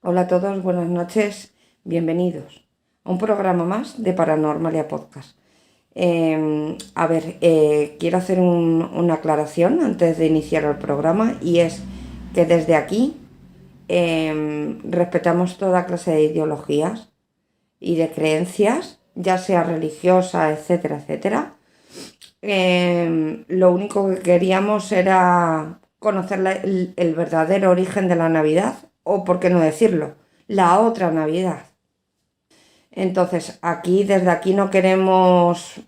Hola a todos, buenas noches, bienvenidos a un programa más de Paranormalia Podcast. Quiero hacer una aclaración antes de iniciar el programa, y es que desde aquí respetamos toda clase de ideologías y de creencias, ya sea religiosa, etcétera, etcétera. Lo único que queríamos era conocer el verdadero origen de la Navidad, o por qué no decirlo, la otra Navidad. Entonces, desde aquí no queremos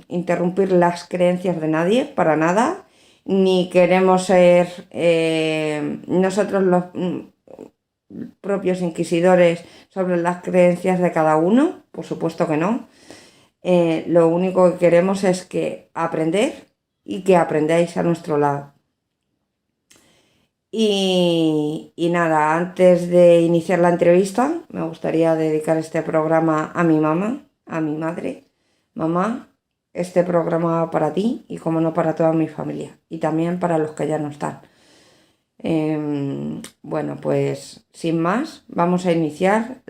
interrumpir las creencias de nadie, para nada, ni queremos ser nosotros los propios inquisidores sobre las creencias de cada uno, por supuesto que no. Lo único que queremos es aprender y que aprendáis a nuestro lado. Y nada, antes de iniciar la entrevista, me gustaría dedicar este programa a mi mamá, a mi madre. Mamá, este programa va para ti y, como no, para toda mi familia, y también para los que ya no están. Bueno, pues sin más, vamos a iniciar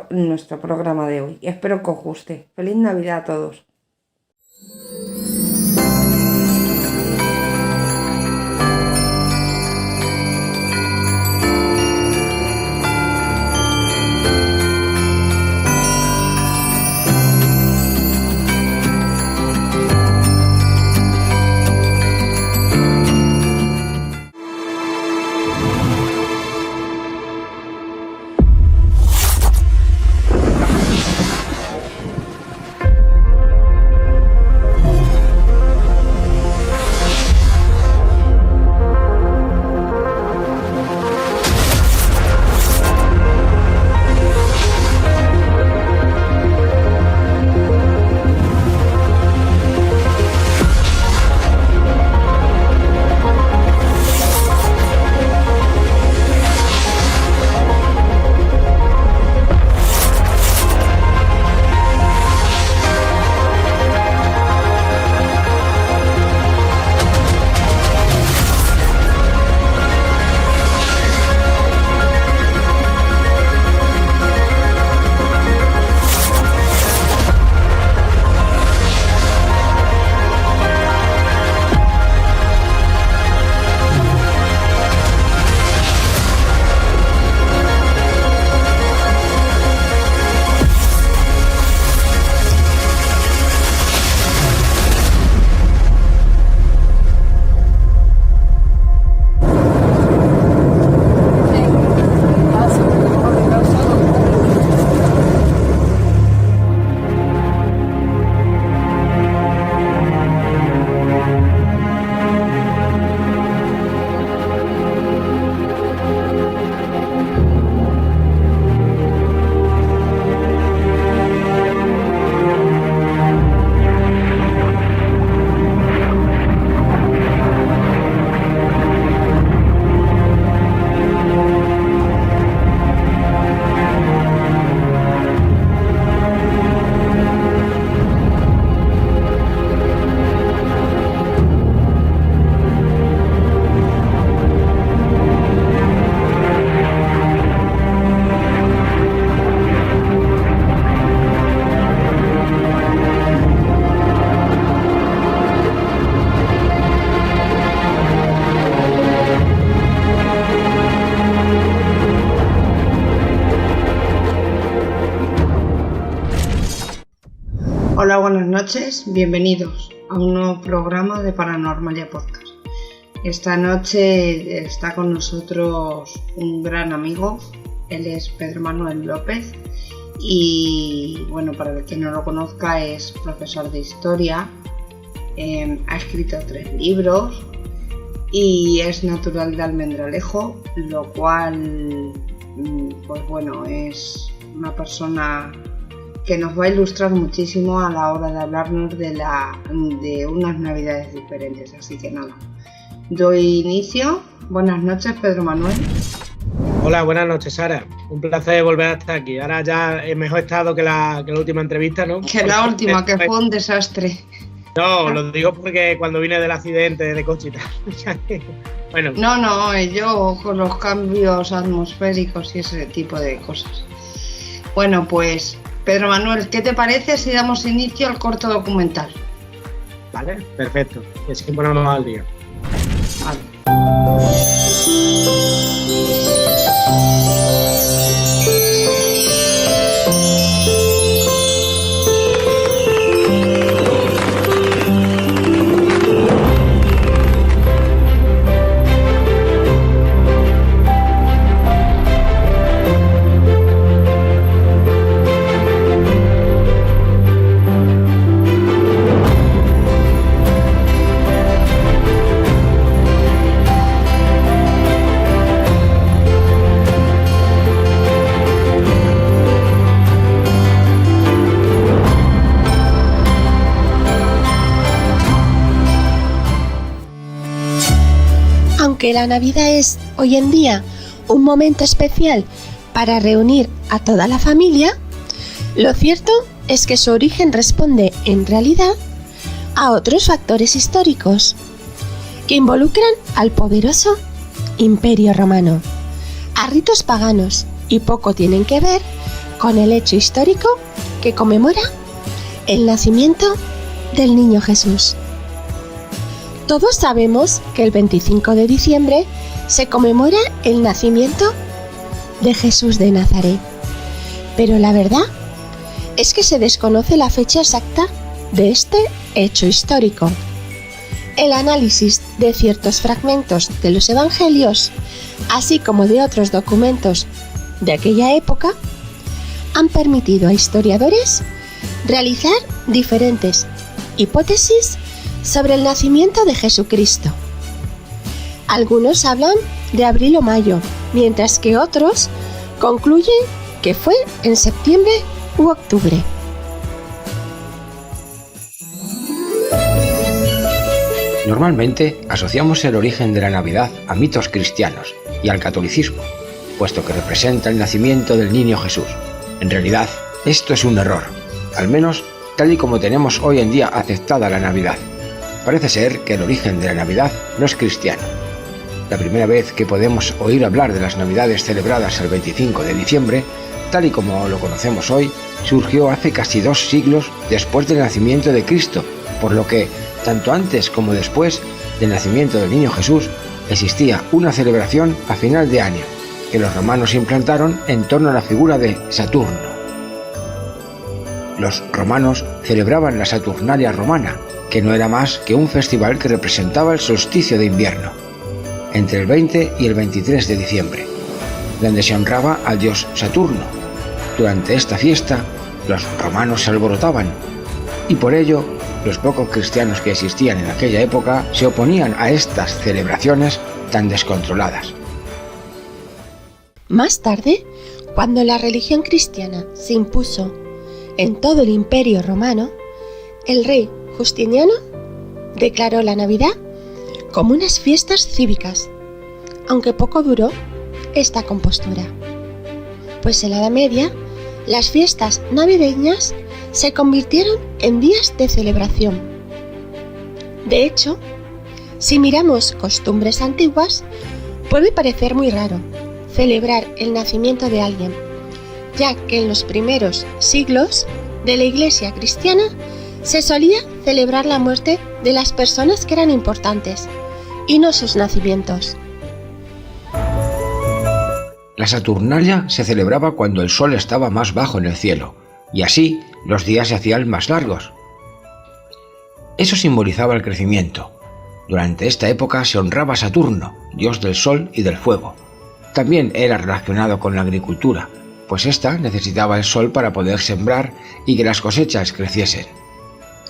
nuestro programa de hoy. Espero que os guste. ¡Feliz Navidad a todos! Hola, buenas noches, bienvenidos a un nuevo programa de Paranormalia Podcast. Esta noche está con nosotros un gran amigo, él es Pedro Manuel López, y bueno, para el que no lo conozca, es profesor de historia, ha escrito 3 libros y es natural de Almendralejo, lo cual, pues bueno, es una persona que nos va a ilustrar muchísimo a la hora de hablarnos de unas navidades diferentes. Así que nada, doy inicio. Buenas noches, Pedro Manuel. Hola, buenas noches, Sara. Un placer volver a estar aquí. Ahora ya en mejor estado que la última entrevista, ¿no? Que la última, que fue un desastre. No, lo digo porque cuando vine del accidente de coche y tal. Bueno. No, yo con los cambios atmosféricos y ese tipo de cosas. Bueno, pues Pedro Manuel, ¿qué te parece si damos inicio al corto documental? Vale, perfecto. Y así ponemos al día. Vale. Aunque la Navidad es hoy en día un momento especial para reunir a toda la familia, lo cierto es que su origen responde en realidad a otros factores históricos que involucran al poderoso Imperio Romano, a ritos paganos y poco tienen que ver con el hecho histórico que conmemora el nacimiento del niño Jesús. Todos sabemos que el 25 de diciembre se conmemora el nacimiento de Jesús de Nazaret, pero la verdad es que se desconoce la fecha exacta de este hecho histórico. El análisis de ciertos fragmentos de los evangelios, así como de otros documentos de aquella época, han permitido a historiadores realizar diferentes hipótesis sobre el nacimiento de Jesucristo. Algunos hablan de abril o mayo, mientras que otros concluyen que fue en septiembre u octubre. Normalmente asociamos el origen de la Navidad a mitos cristianos y al catolicismo, puesto que representa el nacimiento del niño Jesús. En realidad, esto es un error, al menos tal y como tenemos hoy en día aceptada la Navidad. Parece ser que el origen de la Navidad no es cristiano. La primera vez que podemos oír hablar de las Navidades celebradas el 25 de diciembre, tal y como lo conocemos hoy, surgió hace casi 2 siglos después del nacimiento de Cristo, por lo que, tanto antes como después del nacimiento del niño Jesús, existía una celebración a final de año, que los romanos implantaron en torno a la figura de Saturno. Los romanos celebraban la Saturnalia romana, que no era más que un festival que representaba el solsticio de invierno, entre el 20 y el 23 de diciembre, donde se honraba al dios Saturno. Durante esta fiesta, los romanos se alborotaban, y por ello, los pocos cristianos que existían en aquella época se oponían a estas celebraciones tan descontroladas. Más tarde, cuando la religión cristiana se impuso en todo el Imperio Romano, el rey Justiniano declaró la Navidad como unas fiestas cívicas, aunque poco duró esta compostura, pues en la Edad Media las fiestas navideñas se convirtieron en días de celebración. De hecho, si miramos costumbres antiguas, puede parecer muy raro celebrar el nacimiento de alguien, ya que en los primeros siglos de la Iglesia cristiana se solía celebrar la muerte de las personas que eran importantes y no sus nacimientos. La Saturnalia se celebraba cuando el sol estaba más bajo en el cielo, y así los días se hacían más largos. Eso simbolizaba el crecimiento. Durante esta época se honraba a Saturno, dios del sol y del fuego. También era relacionado con la agricultura, pues ésta necesitaba el sol para poder sembrar y que las cosechas creciesen.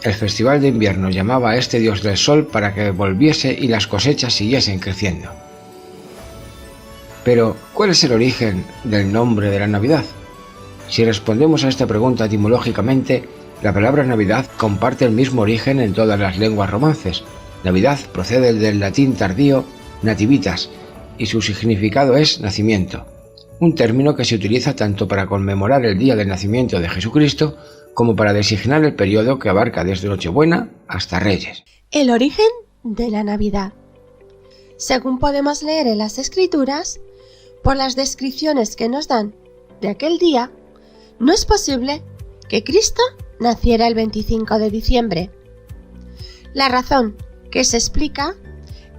El festival de invierno llamaba a este dios del sol para que volviese y las cosechas siguiesen creciendo. Pero, ¿cuál es el origen del nombre de la Navidad? Si respondemos a esta pregunta etimológicamente, la palabra Navidad comparte el mismo origen en todas las lenguas romances. Navidad procede del latín tardío nativitas y su significado es nacimiento, un término que se utiliza tanto para conmemorar el día del nacimiento de Jesucristo como para designar el periodo que abarca desde Nochebuena hasta Reyes. El origen de la Navidad. Según podemos leer en las Escrituras, por las descripciones que nos dan de aquel día, no es posible que Cristo naciera el 25 de diciembre. La razón que se explica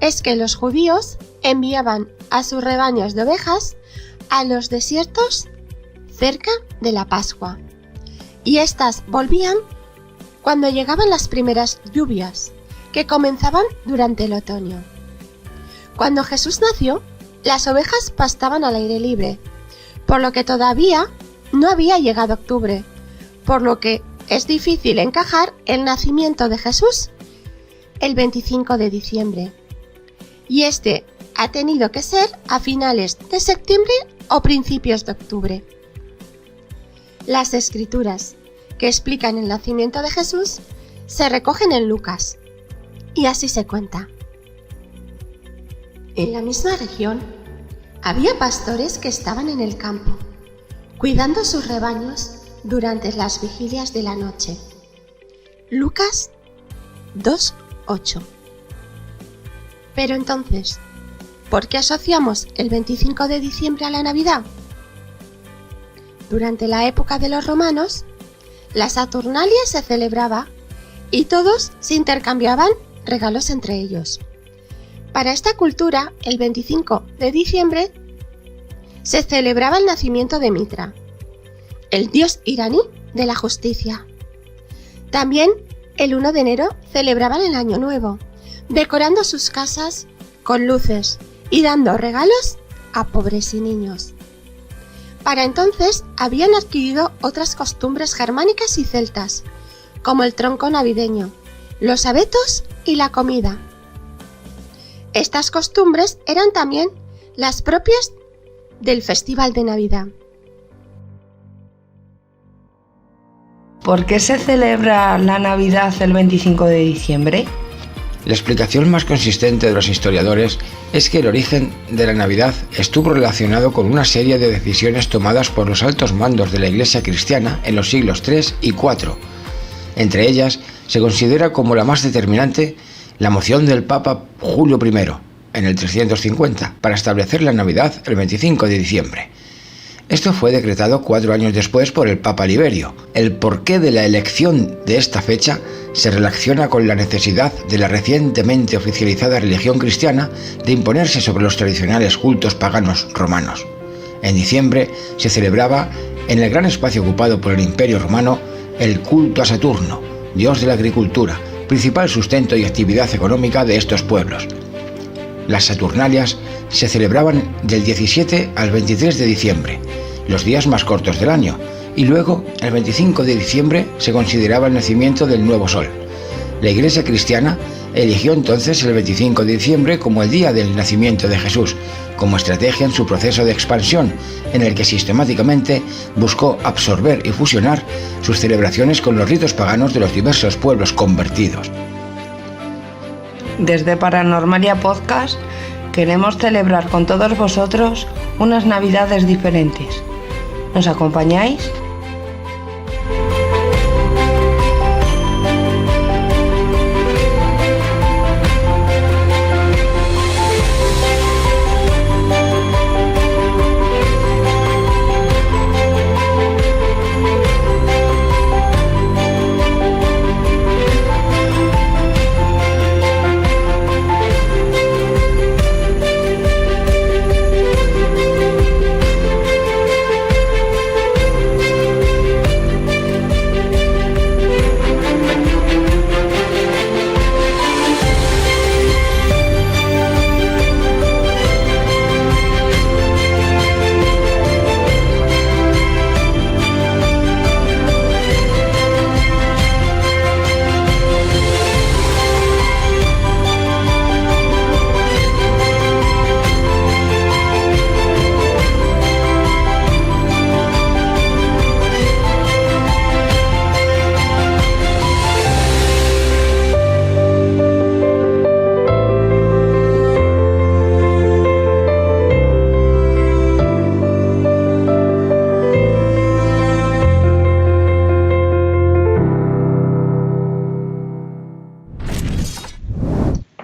es que los judíos enviaban a sus rebaños de ovejas a los desiertos cerca de la Pascua, y éstas volvían cuando llegaban las primeras lluvias, que comenzaban durante el otoño. Cuando Jesús nació, las ovejas pastaban al aire libre, por lo que todavía no había llegado octubre, por lo que es difícil encajar el nacimiento de Jesús el 25 de diciembre. Y este ha tenido que ser a finales de septiembre o principios de octubre. Las escrituras que explican el nacimiento de Jesús se recogen en Lucas, y así se cuenta. En la misma región había pastores que estaban en el campo, cuidando sus rebaños durante las vigilias de la noche. Lucas 2:8. Pero entonces, ¿por qué asociamos el 25 de diciembre a la Navidad? Durante la época de los romanos, la Saturnalia se celebraba y todos se intercambiaban regalos entre ellos. Para esta cultura, el 25 de diciembre se celebraba el nacimiento de Mitra, el dios iraní de la justicia. También el 1 de enero celebraban el Año Nuevo, decorando sus casas con luces y dando regalos a pobres y niños. Para entonces habían adquirido otras costumbres germánicas y celtas, como el tronco navideño, los abetos y la comida. Estas costumbres eran también las propias del Festival de Navidad. ¿Por qué se celebra la Navidad el 25 de diciembre? La explicación más consistente de los historiadores es que el origen de la Navidad estuvo relacionado con una serie de decisiones tomadas por los altos mandos de la Iglesia cristiana en los siglos III y IV. Entre ellas, se considera como la más determinante la moción del Papa Julio I, en el 350, para establecer la Navidad el 25 de diciembre. Esto fue decretado 4 años después por el Papa Liberio. El porqué de la elección de esta fecha se relaciona con la necesidad de la recientemente oficializada religión cristiana de imponerse sobre los tradicionales cultos paganos romanos. En diciembre se celebraba, en el gran espacio ocupado por el Imperio Romano, el culto a Saturno, dios de la agricultura, principal sustento y actividad económica de estos pueblos. Las Saturnalias se celebraban del 17 al 23 de diciembre, los días más cortos del año, y luego, el 25 de diciembre, se consideraba el nacimiento del nuevo sol. La Iglesia cristiana eligió entonces el 25 de diciembre como el día del nacimiento de Jesús, como estrategia en su proceso de expansión, en el que sistemáticamente buscó absorber y fusionar sus celebraciones con los ritos paganos de los diversos pueblos convertidos. Desde Paranormalia Podcast queremos celebrar con todos vosotros unas Navidades diferentes. ¿Nos acompañáis?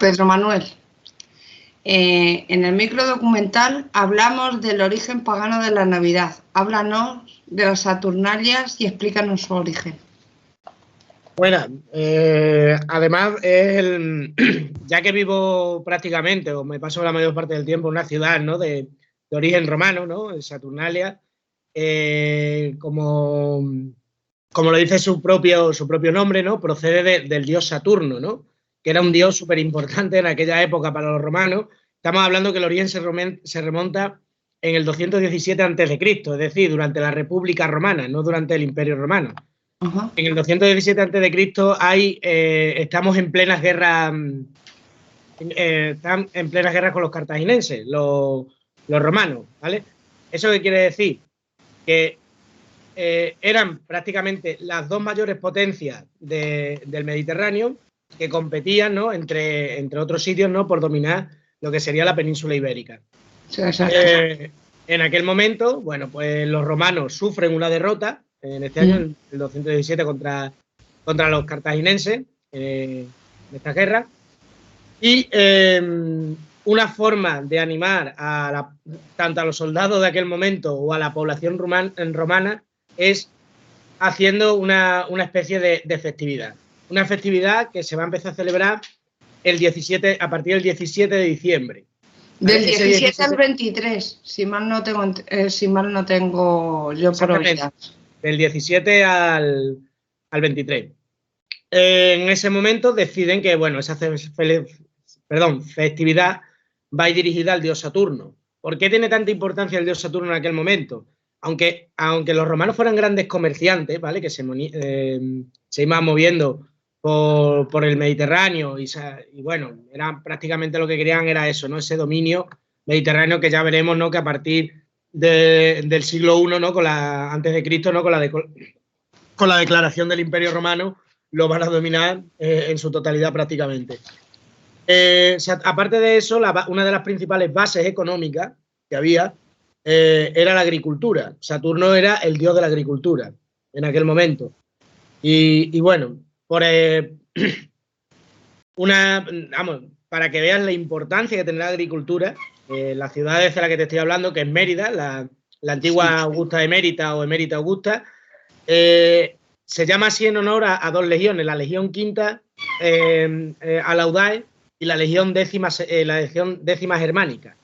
Pedro Manuel, en el microdocumental hablamos del origen pagano de la Navidad. Háblanos de las Saturnalias y explícanos su origen. Bueno, además, ya que vivo prácticamente, o me paso la mayor parte del tiempo en una ciudad, ¿no?, de origen romano, ¿no?, en Saturnalia, como lo dice su propio nombre, ¿no?, procede del dios Saturno, ¿no?, que era un dios súper importante en aquella época para los romanos. Estamos hablando que el origen se remonta en el 217 a.C., es decir, durante la República Romana, no durante el Imperio Romano. Ajá. En el 217 a.C. estamos en plenas guerras, están en plenas guerras con los cartagineses, los romanos, ¿vale? ¿Eso qué quiere decir? Que eran prácticamente las dos mayores potencias del Mediterráneo que competían, ¿no?, entre otros sitios, ¿no?, por dominar lo que sería la península ibérica. Sí, exacto. En aquel momento, bueno, pues los romanos sufren una derrota en este año, el 217, contra los cartaginenses, en esta guerra. Y una forma de animar tanto a los soldados de aquel momento o a la población romana es haciendo una especie de festividad. Una festividad que se va a empezar a celebrar a partir del 17 de diciembre. Del 17 al 23, si mal no tengo yo probabilidad. Del 17 al 23. En ese momento deciden que, bueno, esa festividad va a ir dirigida al dios Saturno. ¿Por qué tiene tanta importancia el dios Saturno en aquel momento? Aunque los romanos fueran grandes comerciantes, ¿vale?, que se iban moviendo por el Mediterráneo y bueno, era prácticamente lo que querían era eso, ¿no?, ese dominio mediterráneo, que ya veremos, ¿no?, que a partir del siglo I, ¿no?, antes de Cristo, ¿no?, con la declaración del Imperio Romano, lo van a dominar en su totalidad prácticamente. Aparte de eso, una de las principales bases económicas que había era la agricultura. Saturno era el dios de la agricultura en aquel momento. Y bueno, para que veas la importancia que tiene la agricultura, la ciudad de la que te estoy hablando, que es Mérida, la antigua Augusta Emérita o Emérita Augusta, se llama así en honor a dos legiones, la Legión Quinta Alaudae y la Legión Décima Germánica.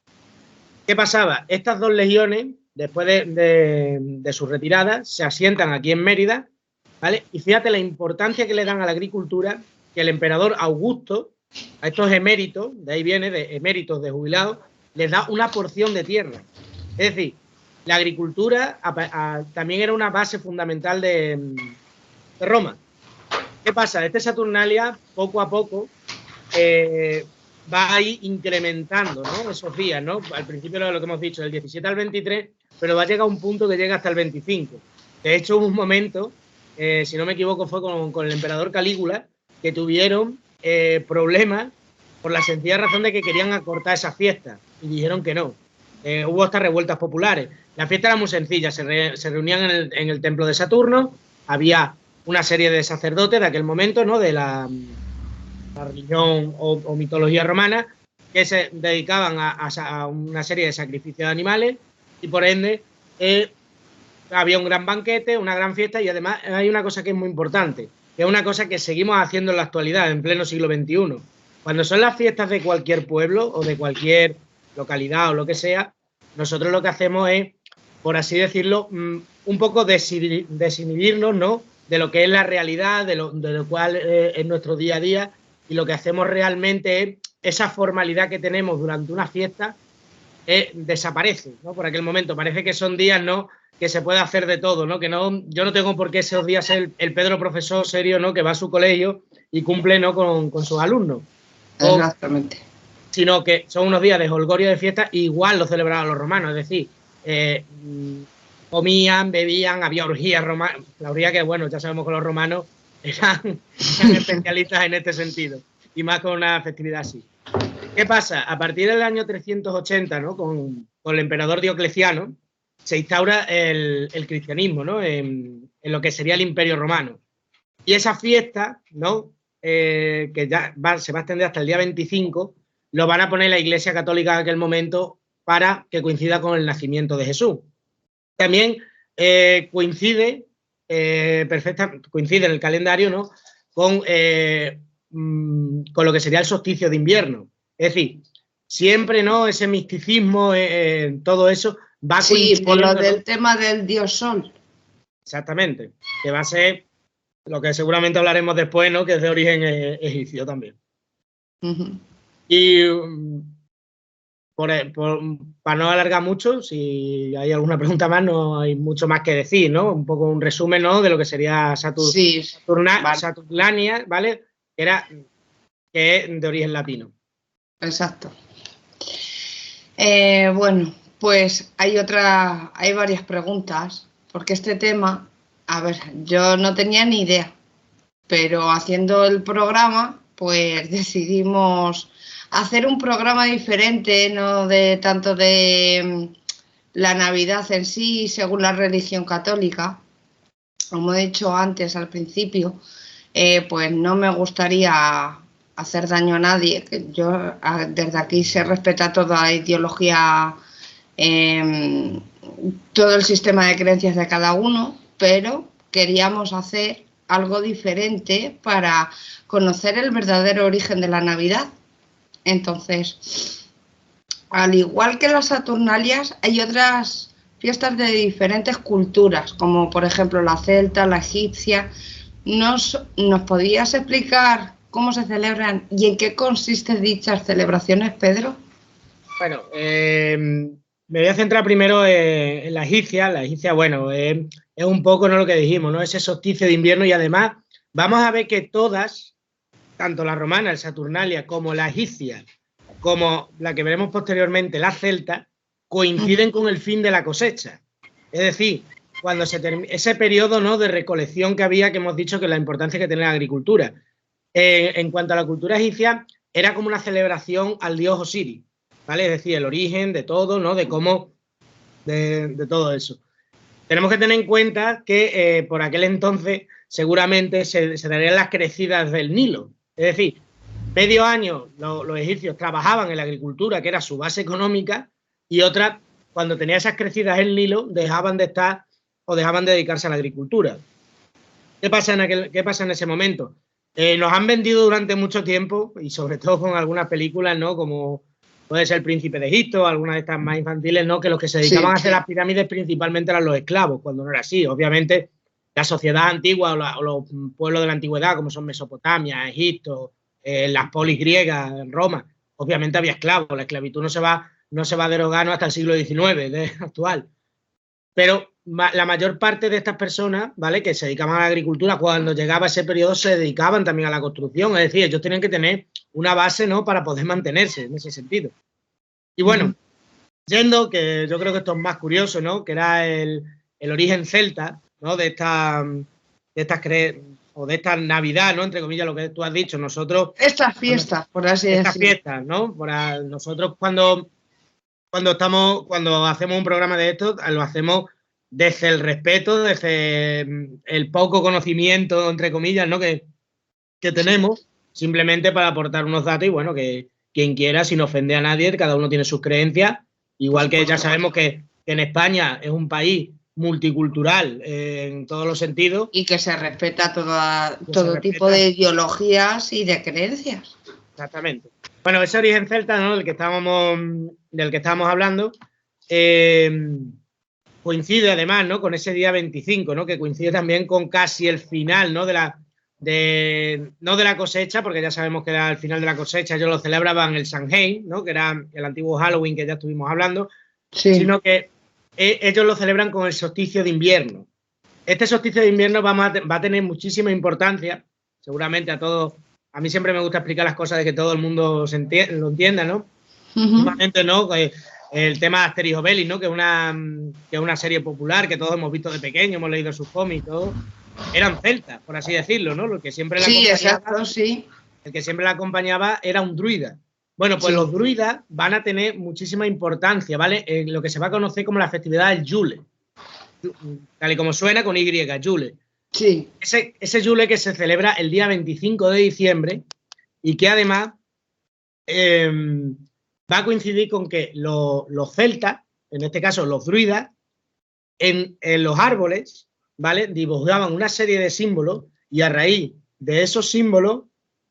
¿Qué pasaba? Estas dos legiones, después de su retirada, se asientan aquí en Mérida, ¿vale? Y fíjate la importancia que le dan a la agricultura, que el emperador Augusto, a estos eméritos, de ahí viene, de eméritos, de jubilados, les da una porción de tierra. Es decir, la agricultura también era una base fundamental de Roma. ¿Qué pasa? Este Saturnalia, poco a poco, va a ir incrementando, ¿no?, esos días, ¿no? Al principio lo que hemos dicho, del 17 al 23, pero va a llegar a un punto que llega hasta el 25. De hecho, hubo un momento, si no me equivoco, fue con el emperador Calígula, que tuvieron problemas por la sencilla razón de que querían acortar esas fiestas y dijeron que no. Hubo hasta revueltas populares. La fiesta era muy sencilla, se reunían en el templo de Saturno, había una serie de sacerdotes de aquel momento, ¿no?, de la religión o mitología romana, que se dedicaban a una serie de sacrificios de animales y por ende había un gran banquete, una gran fiesta y además hay una cosa que es muy importante, que es una cosa que seguimos haciendo en la actualidad, en pleno siglo XXI. Cuando son las fiestas de cualquier pueblo o de cualquier localidad o lo que sea, nosotros lo que hacemos es, por así decirlo, un poco desinhibirnos, ¿no?, de lo que es la realidad, de lo cual es nuestro día a día, y lo que hacemos realmente es esa formalidad que tenemos durante una fiesta desaparece, ¿no? Por aquel momento parece que son días, ¿no?, que se puede hacer de todo, ¿no? Que yo no tengo por qué esos días ser el Pedro profesor serio, ¿no?, que va a su colegio y cumple, ¿no?, con sus alumnos. Exactamente. Sino que son unos días de jolgorio, de fiesta, igual lo celebraban los romanos, es decir, comían, bebían, había orgías romanas, la orgía que, bueno, ya sabemos que los romanos eran especialistas en este sentido, y más con una festividad así. ¿Qué pasa? A partir del año 380, ¿no?, con el emperador Diocleciano, se instaura el cristianismo, ¿no?, en lo que sería el Imperio Romano. Y esa fiesta, ¿no?, que ya se va a extender hasta el día 25, lo van a poner la Iglesia Católica en aquel momento para que coincida con el nacimiento de Jesús. También coincide en el calendario, ¿no?, con lo que sería el solsticio de invierno. Es decir, siempre, ¿no?, ese misticismo, todo eso va a coincidir. Sí, por lo del tema del dios sol. Exactamente, que va a ser lo que seguramente hablaremos después, ¿no?, que es de origen egipcio también. Y para no alargar mucho, si hay alguna pregunta más, no hay mucho más que decir, ¿no? Un poco un resumen, ¿no?, de lo que sería Saturnalia, ¿vale? Que es de origen latino. Exacto. Bueno, pues hay varias preguntas, porque este tema, a ver, yo no tenía ni idea, pero haciendo el programa, pues decidimos hacer un programa diferente, no de tanto de la Navidad en sí, según la religión católica. Como he dicho antes, al principio, pues no me gustaría hacer daño a nadie. Yo desde aquí se respeta toda ideología, todo el sistema de creencias de cada uno, pero queríamos hacer algo diferente para conocer el verdadero origen de la Navidad. Entonces, al igual que las Saturnalias, hay otras fiestas de diferentes culturas, como por ejemplo la celta, la egipcia. ¿Nos podías explicar cómo se celebran y en qué consisten dichas celebraciones, Pedro? Bueno, me voy a centrar primero en la egipcia. La egipcia, bueno, es un poco, ¿no?, lo que dijimos, ¿no?, ese solsticio de invierno, y además vamos a ver que todas, tanto la romana, el Saturnalia, como la egipcia, como la que veremos posteriormente, la celta, coinciden con el fin de la cosecha. Es decir, cuando se termina ese periodo, ¿no?, de recolección que había, que hemos dicho que la importancia que tiene la agricultura. En cuanto a la cultura egipcia, era como una celebración al dios Osiris, ¿vale? Es decir, el origen de todo, ¿no?, de cómo, de todo eso. Tenemos que tener en cuenta que por aquel entonces seguramente se darían las crecidas del Nilo. Es decir, medio año los egipcios trabajaban en la agricultura, que era su base económica, y otras, cuando tenía esas crecidas el Nilo, dejaban de estar o dejaban de dedicarse a la agricultura. ¿Qué pasa en ese momento? Nos han vendido durante mucho tiempo, y sobre todo con algunas películas, ¿no?, como puede ser El Príncipe de Egipto, algunas de estas más infantiles, ¿no?, que los que se dedicaban a hacer las pirámides principalmente eran los esclavos, cuando no era así. Obviamente, la sociedad antigua o los pueblos de la antigüedad, como son Mesopotamia, Egipto, las polis griegas, Roma, obviamente había esclavos. La esclavitud no se va a derogar, ¿no?, hasta el siglo XIX actual. Pero la mayor parte de estas personas, ¿vale?, que se dedicaban a la agricultura, cuando llegaba ese periodo se dedicaban también a la construcción. Es decir, ellos tenían que tener una base, ¿no?, para poder mantenerse en ese sentido. Y bueno, yendo, que yo creo que esto es más curioso, ¿no?, que era el origen celta, ¿no?, de esta Navidad, ¿no?, entre comillas, lo que tú has dicho. Nosotros, estas fiestas, por así decirlo. Estas fiestas, ¿no? Nosotros cuando hacemos un programa de esto, lo hacemos desde el respeto, desde el poco conocimiento, entre comillas, ¿no?, que tenemos, simplemente para aportar unos datos. Y bueno, que quien quiera, sin ofender a nadie, cada uno tiene sus creencias, igual que ya sabemos que en España es un país multicultural en todos los sentidos. Y que se respeta todo tipo de ideologías y de creencias. Exactamente. Bueno, ese origen celta, ¿no?, del que estábamos hablando, coincide además, ¿no?, con ese día 25, ¿no?, que coincide también con casi el final, ¿no?, no de la cosecha, porque ya sabemos que era el final de la cosecha. Ellos lo celebraban el Samhain, ¿no?, que era el antiguo Halloween que ya estuvimos hablando, sino que ellos lo celebran con el solsticio de invierno. Este solsticio de invierno va a tener muchísima importancia, seguramente a mí siempre me gusta explicar las cosas de que todo el mundo lo entienda, ¿no? Normalmente, ¿no?, el tema de Asterix Obelix, ¿no?, que es una serie popular que todos hemos visto de pequeño, hemos leído sus cómics, todo. Eran celtas, por así decirlo, ¿no? El que siempre la acompañaba era un druida. Bueno, pues los druidas van a tener muchísima importancia, ¿vale?, en lo que se va a conocer como la festividad del Yule, tal y como suena, con Y, Yule. Sí. Ese Yule que se celebra el día 25 de diciembre y que además va a coincidir con que los celtas, en este caso los druidas, en los árboles, ¿vale?, dibujaban una serie de símbolos y a raíz de esos símbolos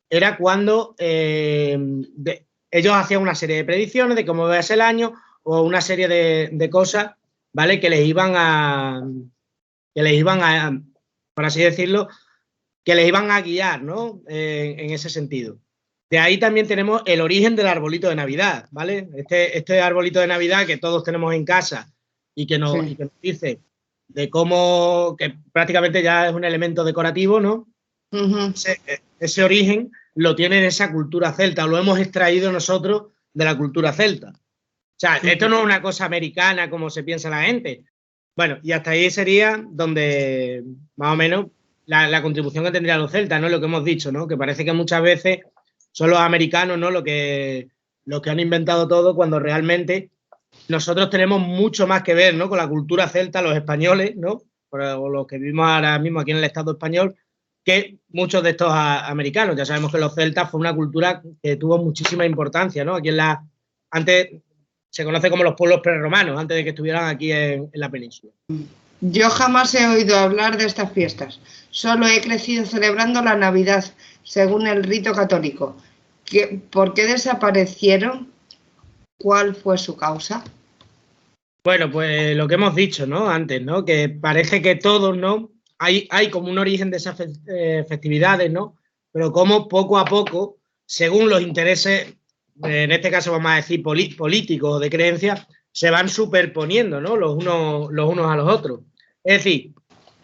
era cuando ellos hacían una serie de predicciones de cómo iba a ser el año o una serie de cosas, ¿vale?, que les iban a, por así decirlo, que les iban a guiar, ¿no?, en ese sentido. De ahí también tenemos el origen del arbolito de Navidad, ¿vale? Este arbolito de Navidad que todos tenemos en casa y que nos dice de cómo, que prácticamente ya es un elemento decorativo, ¿no? Uh-huh. Ese origen lo tiene esa cultura celta, lo hemos extraído nosotros de la cultura celta. O sea, esto no es una cosa americana como se piensa la gente. Bueno, y hasta ahí sería donde más o menos la contribución que tendrían los celtas, ¿no? Lo que hemos dicho, ¿no? Que parece que muchas veces son los americanos, ¿no?, los que han inventado todo, cuando realmente nosotros tenemos mucho más que ver, ¿no?, con la cultura celta, los españoles, ¿no?, o los que vivimos ahora mismo aquí en el Estado español, que muchos de estos americanos. Ya sabemos que los celtas fue una cultura que tuvo muchísima importancia, ¿no? Aquí antes se conoce como los pueblos prerromanos, antes de que estuvieran aquí en la península. Yo jamás he oído hablar de estas fiestas. Solo he crecido celebrando la Navidad, según el rito católico. ¿Por qué desaparecieron? ¿Cuál fue su causa? Bueno, pues lo que hemos dicho, ¿no?, antes, ¿no?, que parece que todos, ¿no?, hay como un origen de esas festividades, ¿no?, pero como poco a poco, según los intereses, en este caso vamos a decir políticos o de creencias, se van superponiendo, ¿no?, los unos a los otros. Es decir,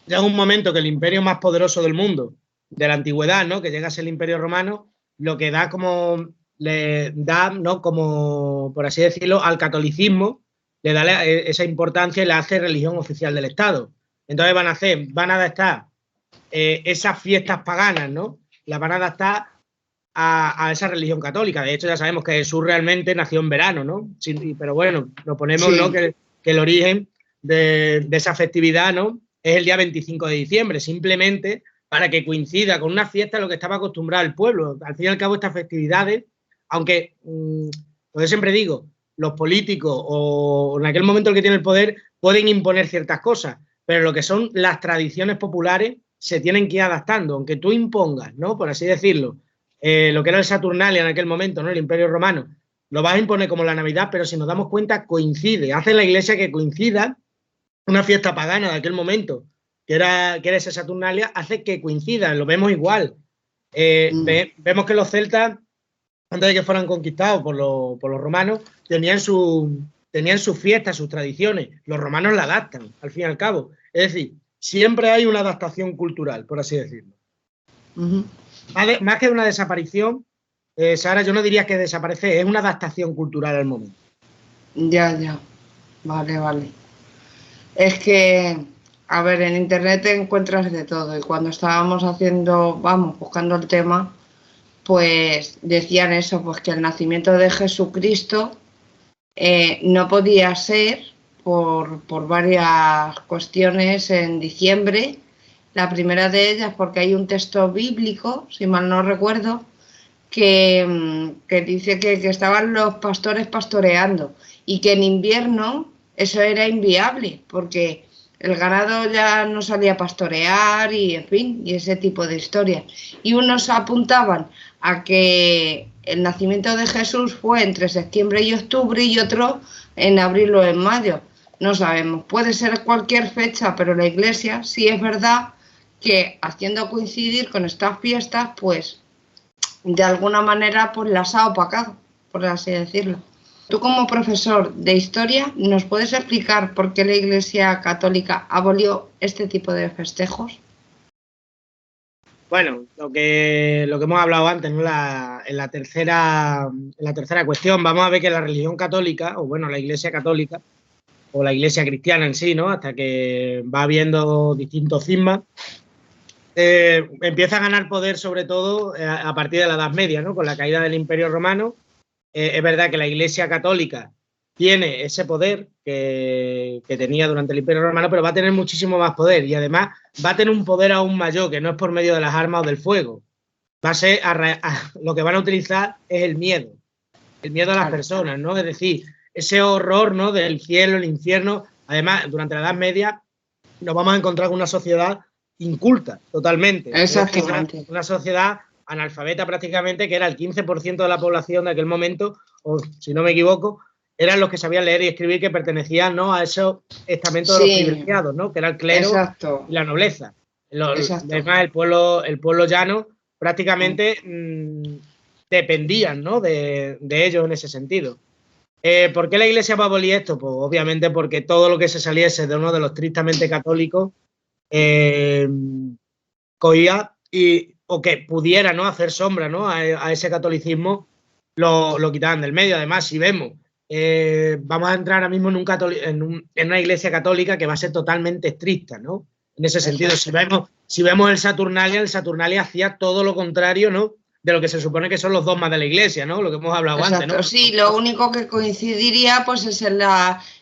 llega un momento que el imperio más poderoso del mundo, de la antigüedad, ¿no?, que llega a ser el Imperio Romano, lo que da como, le da, ¿no?, como, por así decirlo, al catolicismo, le da esa importancia y la hace religión oficial del Estado. Entonces van a adaptar esas fiestas paganas, ¿no?, las van a adaptar a esa religión católica. De hecho, ya sabemos que Jesús realmente nació en verano, ¿no? Sí, pero bueno, lo ponemos, ¿no?, que el origen de esa festividad, ¿no?, es el día 25 de diciembre, simplemente para que coincida con una fiesta a lo que estaba acostumbrado el pueblo. Al fin y al cabo, estas festividades, aunque, pues yo siempre digo, los políticos o en aquel momento el que tiene el poder pueden imponer ciertas cosas, pero lo que son las tradiciones populares se tienen que ir adaptando, aunque tú impongas, ¿no?, por así decirlo, lo que era el Saturnalia en aquel momento, ¿no?, el Imperio Romano, lo vas a imponer como la Navidad, pero si nos damos cuenta coincide, hace la Iglesia que coincida una fiesta pagana de aquel momento, que era esa Saturnalia, hace que coincida, lo vemos igual. Vemos que los celtas, antes de que fueran conquistados por los romanos, tenían sus fiestas, sus tradiciones. Los romanos la adaptan, al fin y al cabo. Es decir, siempre hay una adaptación cultural, por así decirlo. Uh-huh. Más que una desaparición, Sara, yo no diría que desaparece, es una adaptación cultural al momento. Ya. Vale. Es que, a ver, en internet te encuentras de todo, y cuando estábamos buscando el tema, pues decían eso, pues que el nacimiento de Jesucristo no podía ser por varias cuestiones en diciembre. La primera de ellas porque hay un texto bíblico, si mal no recuerdo, que dice que estaban los pastores pastoreando y que en invierno eso era inviable porque el ganado ya no salía a pastorear y, en fin, y ese tipo de historias. Y unos apuntaban a que el nacimiento de Jesús fue entre septiembre y octubre y otro en abril o en mayo. No sabemos, puede ser cualquier fecha, pero la Iglesia sí es verdad que haciendo coincidir con estas fiestas, pues de alguna manera pues las ha opacado, por así decirlo. Tú, como profesor de historia, ¿nos puedes explicar por qué la Iglesia Católica abolió este tipo de festejos? Bueno, lo que hemos hablado antes, ¿no?, en la tercera cuestión, vamos a ver que la religión católica, o bueno, la Iglesia Católica, o la Iglesia cristiana en sí, ¿no?, hasta que va habiendo distintos cismas, empieza a ganar poder sobre todo a partir de la Edad Media, ¿no?, con la caída del Imperio Romano. Es verdad que la Iglesia Católica tiene ese poder que tenía durante el Imperio Romano, pero va a tener muchísimo más poder y además va a tener un poder aún mayor, que no es por medio de las armas o del fuego. Va a ser lo que van a utilizar es el miedo a las personas, ¿no? Es decir, ese horror, ¿no?, del cielo, el infierno. Además, durante la Edad Media nos vamos a encontrar con una sociedad inculta totalmente. Exactamente. Una sociedad analfabeta prácticamente, que era el 15% de la población de aquel momento, o si no me equivoco, eran los que sabían leer y escribir, que pertenecían, ¿no?, a esos estamentos de los privilegiados, ¿no?, que era el clero y la nobleza. Además, el pueblo llano prácticamente dependían, ¿no?, de ellos en ese sentido. ¿Por qué la Iglesia va a abolir esto? Pues obviamente porque todo lo que se saliese de uno de los estrictamente católicos cogía o que pudiera, ¿no?, hacer sombra, ¿no?, a ese catolicismo, lo quitaban del medio. Además, si vemos, vamos a entrar ahora mismo en una iglesia católica que va a ser totalmente estricta, ¿no? En ese sentido, si vemos el Saturnalia hacía todo lo contrario, ¿no?, de lo que se supone que son los dogmas de la iglesia, ¿no?, lo que hemos hablado antes, ¿no? Sí, lo único que coincidiría pues es en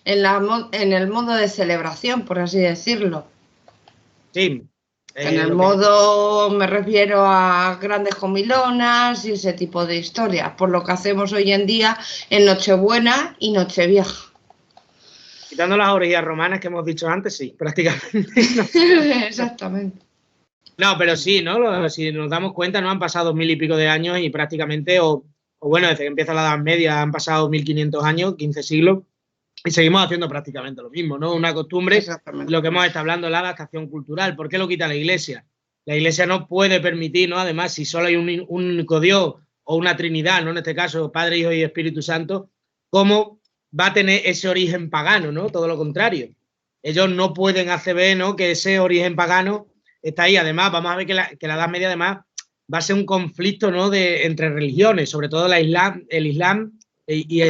el modo de celebración, por así decirlo. Sí. En el modo me refiero a grandes comilonas y ese tipo de historias, por lo que hacemos hoy en día en Nochebuena y Nochevieja. Quitando las orgías romanas que hemos dicho antes, sí, prácticamente. Exactamente. No, pero sí, ¿no? Si nos damos cuenta, no han pasado 1000 y pico de años y prácticamente, o bueno, desde que empieza la Edad Media han pasado 1500 años, 15 siglos, y seguimos haciendo prácticamente lo mismo, ¿no? Una costumbre, lo que hemos estado hablando, la adaptación cultural. ¿Por qué lo quita la Iglesia? La Iglesia no puede permitir, ¿no? Además, si solo hay un único Dios o una Trinidad, ¿no?, en este caso Padre, Hijo y Espíritu Santo, ¿cómo va a tener ese origen pagano, ¿no? Todo lo contrario. Ellos no pueden hacer ver, ¿no?, que ese origen pagano está ahí. Además, vamos a ver que la Edad Media además va a ser un conflicto, ¿no?, entre religiones, sobre todo el Islam y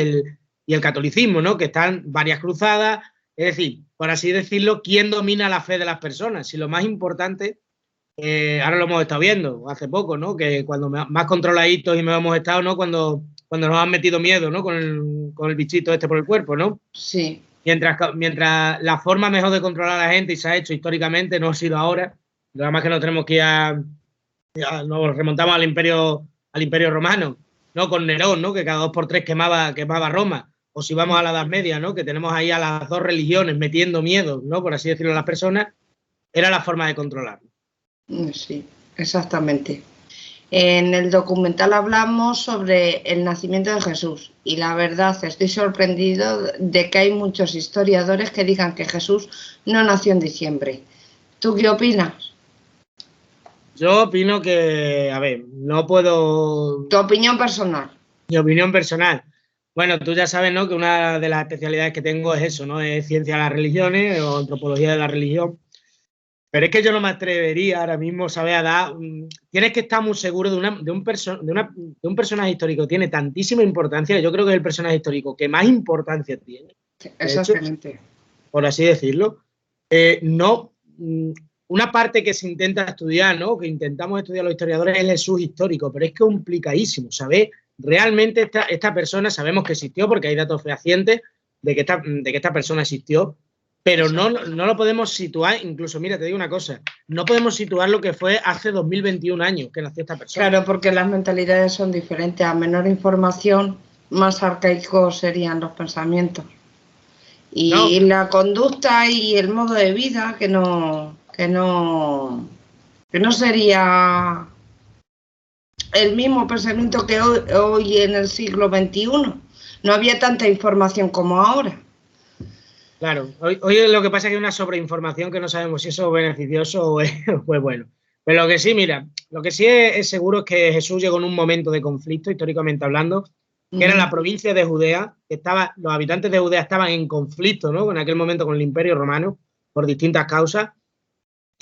el catolicismo, ¿no?, que están varias cruzadas. Es decir, por así decirlo, ¿quién domina la fe de las personas? Si lo más importante, ahora lo hemos estado viendo hace poco, ¿no?, que cuando más controladitos y más hemos estado, ¿no?, cuando nos han metido miedo, ¿no?, con el bichito este por el cuerpo, ¿no? Sí. Mientras la forma mejor de controlar a la gente, y se ha hecho históricamente, no ha sido ahora. Nada más que no tenemos que ir nos remontamos al Imperio Romano, ¿no?, con Nerón, ¿no?, que cada 2 por 3 quemaba Roma. O si vamos a la Edad Media, ¿no?, que tenemos ahí a las dos religiones metiendo miedo, ¿no?, por así decirlo, a las personas, era la forma de controlarlo. Sí, exactamente. En el documental hablamos sobre el nacimiento de Jesús y la verdad estoy sorprendido de que hay muchos historiadores que digan que Jesús no nació en diciembre. ¿Tú qué opinas? Yo opino que, a ver, no puedo... ¿Tu opinión personal? Mi opinión personal. Bueno, tú ya sabes, ¿no?, que una de las especialidades que tengo es eso, ¿no?, es ciencia de las religiones o antropología de la religión. Pero es que yo no me atrevería ahora mismo, ¿sabes?, a dar... Tienes que estar muy seguro de un personaje histórico. Tiene tantísima importancia. Yo creo que es el personaje histórico que más importancia tiene. Exactamente. Hecho, por así decirlo. Una parte que se intenta estudiar, ¿no?, que intentamos estudiar los historiadores, es el Jesús histórico, pero es complicadísimo, ¿sabes? Realmente esta persona sabemos que existió porque hay datos fehacientes de que esta persona existió, pero no lo podemos situar. Incluso, mira, te digo una cosa, no podemos situar lo que fue hace 2021 años que nació esta persona. Claro, porque las mentalidades son diferentes. A menor información, más arcaicos serían los pensamientos. Y la conducta y el modo de vida que no sería el mismo pensamiento que hoy en el siglo XXI. No había tanta información como ahora. Claro, hoy lo que pasa es que hay una sobreinformación que no sabemos si eso es beneficioso o es bueno. Pero lo que sí, mira, lo que sí es seguro es que Jesús llegó en un momento de conflicto, históricamente hablando, que era la provincia de Judea, que los habitantes de Judea estaban en conflicto, ¿no?, en aquel momento con el Imperio Romano, por distintas causas,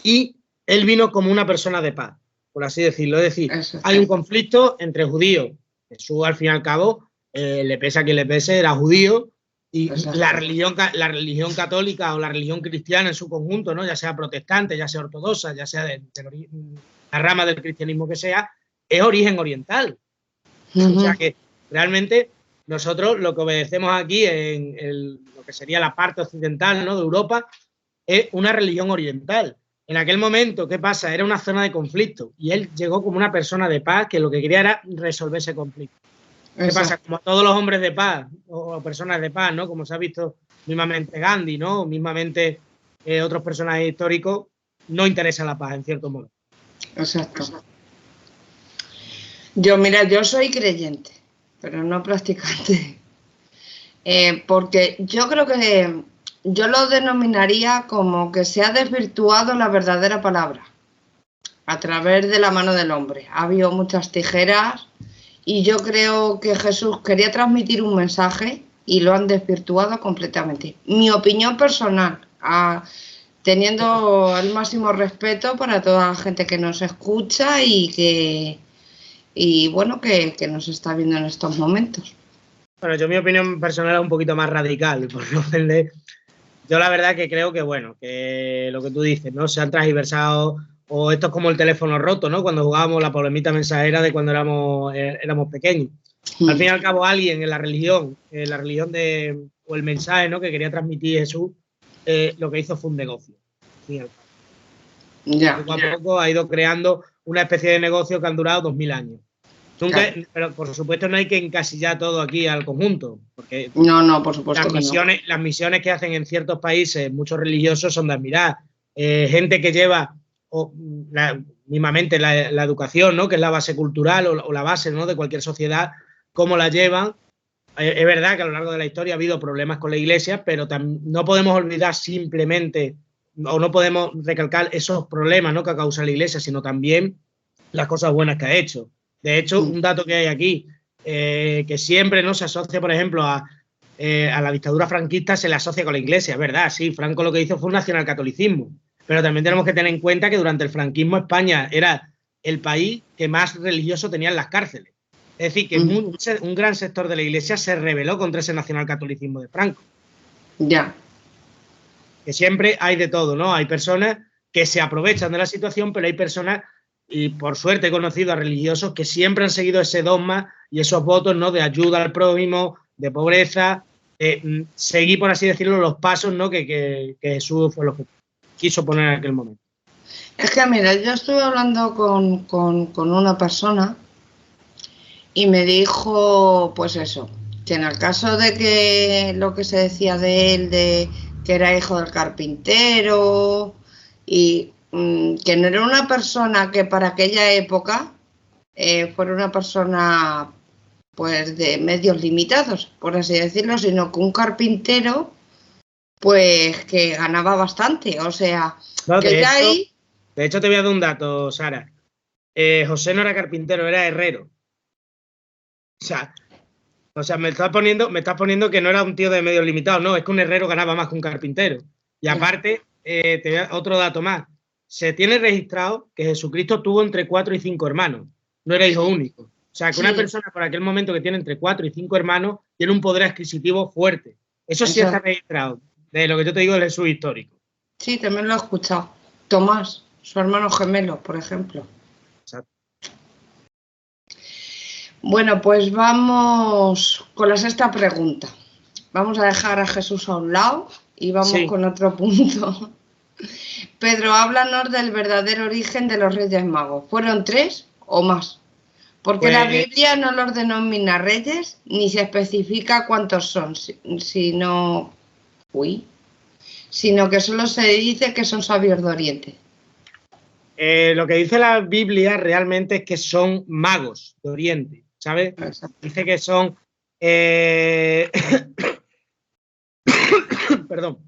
y él vino como una persona de paz, por así decirlo. Es decir, hay un conflicto entre judíos. Jesús, al fin y al cabo, le pese a quien le pese, era judío, y la religión católica o la religión cristiana en su conjunto, ¿no?, ya sea protestante, ya sea ortodoxa, ya sea de la rama del cristianismo que sea, es origen oriental. O sea que realmente nosotros lo que obedecemos aquí en lo que sería la parte occidental, ¿no?, de Europa, es una religión oriental. En aquel momento, ¿qué pasa? Era una zona de conflicto y él llegó como una persona de paz que lo que quería era resolver ese conflicto. ¿Qué pasa? Como todos los hombres de paz o personas de paz, ¿no?, como se ha visto mismamente Gandhi, ¿no?, mismamente otros personajes históricos, no interesa la paz, en cierto modo. Exacto. Yo soy creyente, pero no practicante. Porque yo creo que yo lo denominaría como que se ha desvirtuado la verdadera palabra a través de la mano del hombre. Ha habido muchas tijeras y yo creo que Jesús quería transmitir un mensaje y lo han desvirtuado completamente. Mi opinión personal, teniendo el máximo respeto para toda la gente que nos escucha y que nos está viendo en estos momentos. Bueno, yo mi opinión personal es un poquito más radical, por no ofender. Yo la verdad que creo que, bueno, que lo que tú dices, ¿no?, se han transversado, o esto es como el teléfono roto, ¿no?, cuando jugábamos la problemita mensajera de cuando éramos pequeños. Al fin y al cabo, alguien en la religión o el mensaje, ¿no?, que quería transmitir Jesús, lo que hizo fue un negocio. Poco a poco ha ido creando una especie de negocio que han durado 2000 años. Pero por supuesto no hay que encasillar todo aquí al conjunto, porque no, por supuesto las misiones que hacen en ciertos países muchos religiosos son de admirar. Gente que lleva mismamente la educación, ¿no?, que es la base cultural o la base, ¿no?, de cualquier sociedad, cómo la llevan. Es verdad que a lo largo de la historia ha habido problemas con la Iglesia, pero no podemos olvidar simplemente, o no podemos recalcar esos problemas, ¿no?, que ha causado la Iglesia, sino también las cosas buenas que ha hecho. De hecho, un dato que hay aquí, que siempre no se asocia, por ejemplo, a la dictadura franquista, se le asocia con la Iglesia, es verdad, sí, Franco lo que hizo fue un nacionalcatolicismo, pero también tenemos que tener en cuenta que durante el franquismo España era el país que más religioso tenía en las cárceles. Es decir, que un gran sector de la Iglesia se rebeló contra ese nacionalcatolicismo de Franco. Ya. Que siempre hay de todo, ¿no? Hay personas que se aprovechan de la situación, pero hay personas, y por suerte he conocido a religiosos que siempre han seguido ese dogma y esos votos, ¿no?, de ayuda al prójimo, de pobreza, seguir, por así decirlo, los pasos, ¿no?, que Jesús fue lo que quiso poner en aquel momento. Es que, mira, yo estuve hablando con una persona y me dijo, pues eso, que en el caso de que lo que se decía de él, de que era hijo del carpintero y que no era una persona que para aquella época fuera una persona pues de medios limitados, por así decirlo, sino que un carpintero pues que ganaba bastante, o sea, no, que ya ahí... De hecho, te voy a dar un dato, Sara. José no era carpintero, era herrero. O sea, me estás poniendo que no era un tío de medios limitados, no, es que un herrero ganaba más que un carpintero. Y aparte, te voy a dar otro dato más. Se tiene registrado que Jesucristo tuvo entre 4 y 5 hermanos, no era hijo único. O sea, que una persona por aquel momento que tiene entre 4 y 5 hermanos tiene un poder adquisitivo fuerte. Eso sí está registrado, de lo que yo te digo del Jesús histórico. Sí, también lo he escuchado. Tomás, su hermano gemelo, por ejemplo. Exacto. Bueno, pues vamos con la sexta pregunta. Vamos a dejar a Jesús a un lado y vamos con otro punto. Pedro, háblanos del verdadero origen de los Reyes Magos. ¿Fueron 3 o más? Porque la Biblia no los denomina reyes ni se especifica cuántos son, sino que solo se dice que son sabios de Oriente. Lo que dice la Biblia realmente es que son magos de Oriente, ¿sabes? Exacto. Dice que son... Perdón.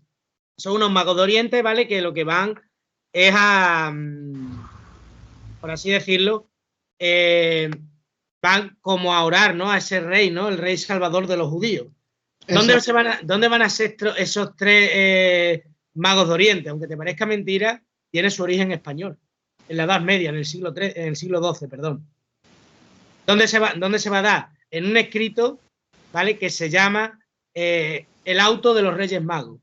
Son unos magos de Oriente, ¿vale? Que lo que van es a... por así decirlo, van como a orar, ¿no?, a ese rey, ¿no?, el rey salvador de los judíos. ¿Dónde van a ser esos 3 magos de Oriente? Aunque te parezca mentira, tiene su origen español, en la Edad Media, en el siglo XII, perdón. ¿Dónde se va a dar? En un escrito, ¿vale?, que se llama El Auto de los Reyes Magos.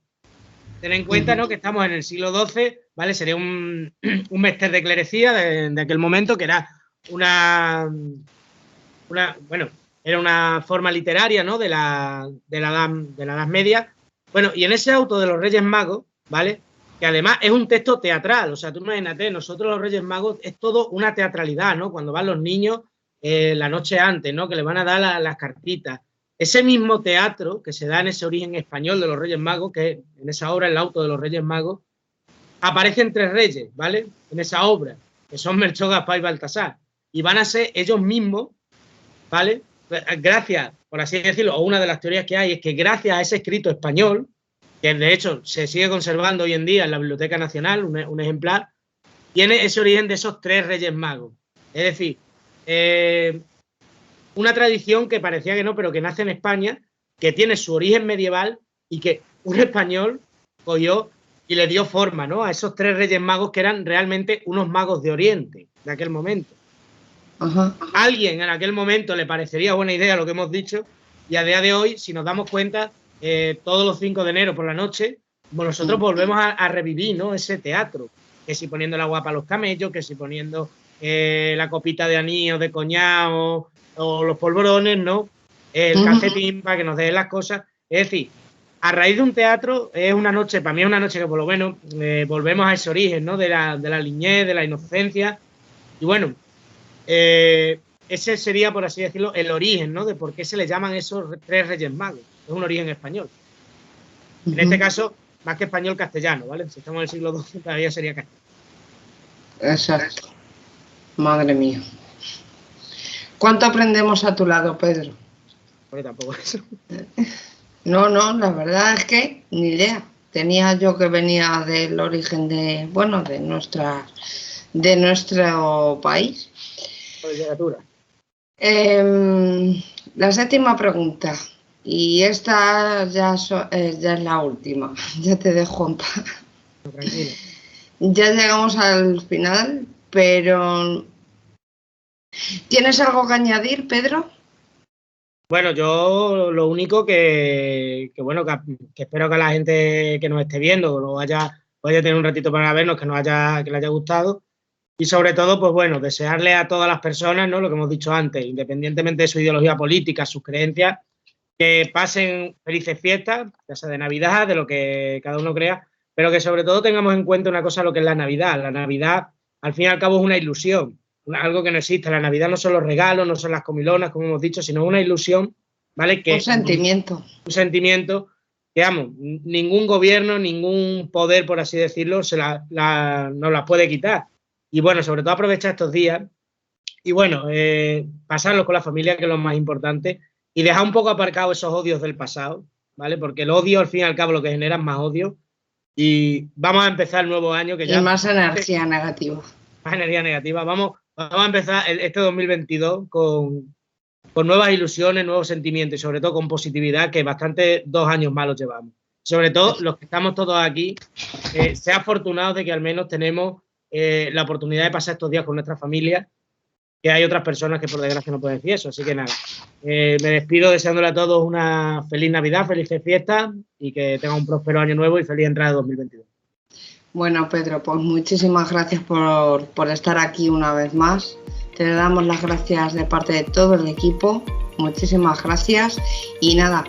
Ten en cuenta, ¿no?, que estamos en el siglo XII, ¿vale? Sería un mester de clerecía de aquel momento, que era era una forma literaria, ¿no? de la Edad Media. Bueno, y en ese auto de los Reyes Magos, ¿vale? Que además es un texto teatral, o sea, tú imagínate, nosotros los Reyes Magos es todo una teatralidad, ¿no? Cuando van los niños la noche antes, ¿no? Que le van a dar las cartitas. Ese mismo teatro que se da en ese origen español de los Reyes Magos, que en esa obra, El auto de los Reyes Magos, aparecen 3 reyes, ¿vale? En esa obra, que son Melchor, Gaspar y Baltasar. Y van a ser ellos mismos, ¿vale? Gracias, por así decirlo, o una de las teorías que hay es que gracias a ese escrito español, que de hecho se sigue conservando hoy en día en la Biblioteca Nacional, un ejemplar, tiene ese origen de esos 3 Reyes Magos. Es decir, una tradición que parecía que no, pero que nace en España, que tiene su origen medieval y que un español cogió y le dio forma, ¿no? A esos 3 Reyes Magos que eran realmente unos magos de Oriente de aquel momento. Ajá. A alguien en aquel momento le parecería buena idea lo que hemos dicho, y a día de hoy, si nos damos cuenta, todos los 5 de enero por la noche, pues nosotros volvemos a revivir, ¿no? Ese teatro, que si poniendo el agua para los camellos, que si poniendo la copita de anís o de coñac o los polvorones, ¿no? El calcetín para que nos den las cosas. Es decir, a raíz de un teatro es una noche, para mí es una noche que por lo menos volvemos a ese origen, ¿no? De la niñez, de la inocencia. Y bueno, ese sería, por así decirlo, el origen, ¿no? De por qué se le llaman esos 3 Reyes Magos. Es un origen español. En este caso, más que español, castellano, ¿vale? Si estamos en el siglo XII, todavía sería castellano. Exacto. Madre mía. ¿Cuánto aprendemos a tu lado, Pedro? Porque tampoco eso. No, la verdad es que ni idea. Tenía yo que venía del origen de nuestro país. Por literatura. La 7ª pregunta. Y esta ya es la última. Ya te dejo en paz. Tranquilo. Ya llegamos al final, pero ¿tienes algo que añadir, Pedro? Bueno, yo lo único que espero que a la gente que nos esté viendo lo vaya a tener un ratito para vernos, que le haya gustado. Y sobre todo, pues bueno, desearle a todas las personas, ¿no? Lo que hemos dicho antes, independientemente de su ideología política, sus creencias, que pasen felices fiestas, ya sea de Navidad, de lo que cada uno crea, pero que sobre todo tengamos en cuenta una cosa, lo que es la Navidad. La Navidad, al fin y al cabo, es una ilusión, algo que no existe. La Navidad no son los regalos, no son las comilonas, como hemos dicho, sino una ilusión, ¿vale? Que un sentimiento. Un sentimiento que, vamos, ningún gobierno, ningún poder, por así decirlo, nos la puede quitar. Y bueno, sobre todo aprovechar estos días y bueno, pasarlos con la familia, que es lo más importante, y dejar un poco aparcados esos odios del pasado, ¿vale? Porque el odio, al fin y al cabo, lo que genera es más odio. Y vamos a empezar el nuevo año que ya... Y más energía negativa. Más energía negativa. Vamos a empezar este 2022 con nuevas ilusiones, nuevos sentimientos y sobre todo con positividad, que bastante 2 años malos llevamos. Sobre todo los que estamos todos aquí, sea afortunados de que al menos tenemos la oportunidad de pasar estos días con nuestra familia, que hay otras personas que por desgracia no pueden decir eso. Así que nada, me despido deseándole a todos una feliz Navidad, felices fiestas y que tengan un próspero año nuevo y feliz entrada de 2022. Bueno, Pedro, pues muchísimas gracias por estar aquí una vez más. Te damos las gracias de parte de todo el equipo. Muchísimas gracias. Y nada,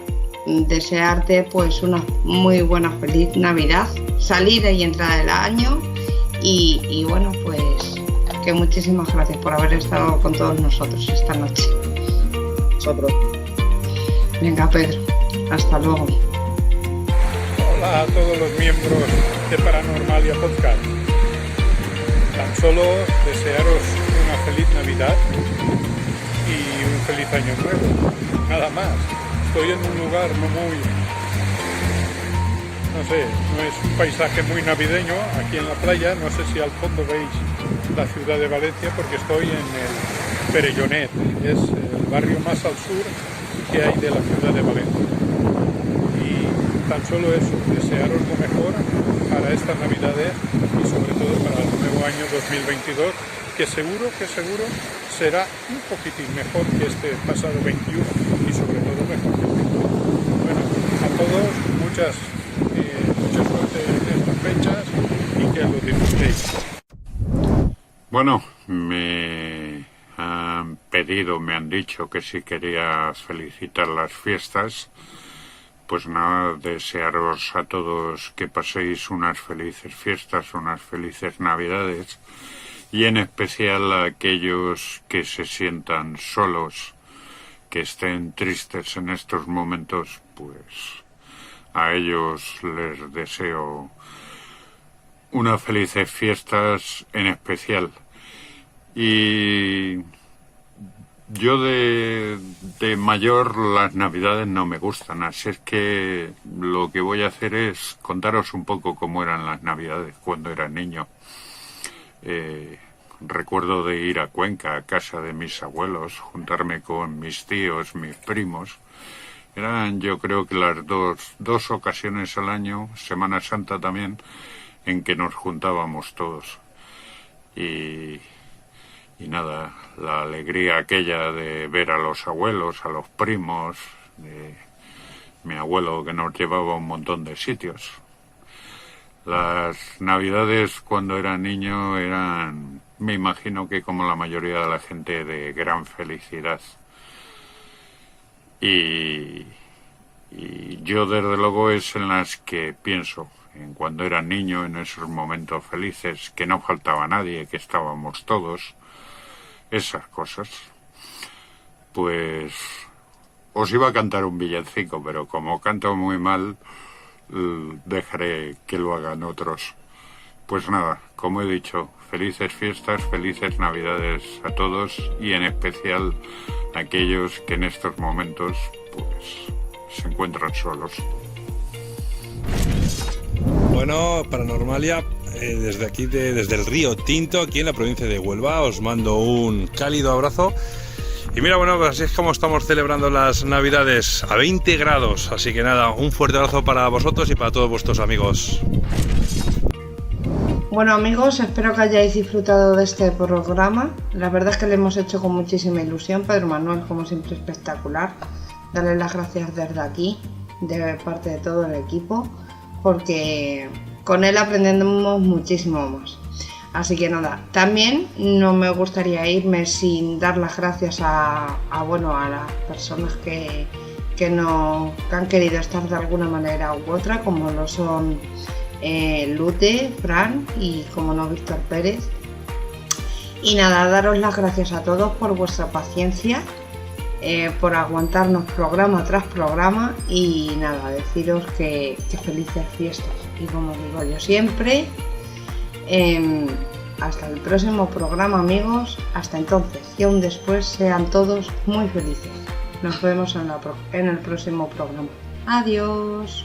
desearte pues una muy buena feliz Navidad, salida y entrada del año. Y bueno, pues que muchísimas gracias por haber estado con todos nosotros esta noche. Nosotros. Venga, Pedro, hasta luego. Hola a todos los miembros de Paranormalia Podcast. Tan solo desearos una feliz Navidad y un feliz año nuevo. Nada más. Estoy en un lugar no es un paisaje muy navideño aquí en la playa. No sé si al fondo veis la ciudad de Valencia, porque estoy en el Perellonet. Es el barrio más al sur que hay de la ciudad de Valencia. Y tan solo eso, desearos lo mejor para estas Navidades y sobre todo para el nuevo año 2022, que seguro será un poquitín mejor que este pasado 21 y sobre todo mejor que el 21. Bueno, a todos mucha suerte en estas fechas y que lo disfrutéis. Bueno, me han pedido pedido, me han dicho que si quería felicitar las fiestas. Pues nada, desearos a todos que paséis unas felices fiestas, unas felices Navidades, y en especial a aquellos que se sientan solos, que estén tristes en estos momentos, pues a ellos les deseo unas felices fiestas en especial. Y yo de mayor las Navidades no me gustan, así es que lo que voy a hacer es contaros un poco cómo eran las Navidades cuando era niño. Recuerdo de ir a Cuenca, a casa de mis abuelos, juntarme con mis tíos, mis primos. Eran, yo creo que las dos ocasiones al año, Semana Santa también, en que nos juntábamos todos. Y nada, la alegría aquella de ver a los abuelos, a los primos, de mi abuelo que nos llevaba a un montón de sitios. Las Navidades cuando era niño eran, me imagino que como la mayoría de la gente, de gran felicidad. Y yo desde luego es en las que pienso, en cuando era niño, en esos momentos felices, que no faltaba nadie, que estábamos todos. Esas cosas. Pues os iba a cantar un villancico, pero como canto muy mal, dejaré que lo hagan otros. Pues nada, como he dicho, felices fiestas, felices Navidades a todos, y en especial a aquellos que en estos momentos pues se encuentran solos. Bueno, Paranormalia, desde aquí, desde el Río Tinto, aquí en la provincia de Huelva, os mando un cálido abrazo. Y mira, bueno, pues así es como estamos celebrando las Navidades, a 20 grados. Así que nada, un fuerte abrazo para vosotros y para todos vuestros amigos. Bueno amigos, espero que hayáis disfrutado de este programa. La verdad es que lo hemos hecho con muchísima ilusión. Pedro Manuel, como siempre, espectacular. Darle las gracias desde aquí, de parte de todo el equipo, porque con él aprendemos muchísimo más. Así que nada, también no me gustaría irme sin dar las gracias a las personas que han querido estar de alguna manera u otra, como lo son Lute, Fran y como no Víctor Pérez. Y nada, daros las gracias a todos por vuestra paciencia, por aguantarnos programa tras programa, y nada, deciros que felices fiestas. Y como digo yo siempre, hasta el próximo programa amigos. Hasta entonces y aún después, sean todos muy felices. Nos vemos en el próximo programa. Adiós.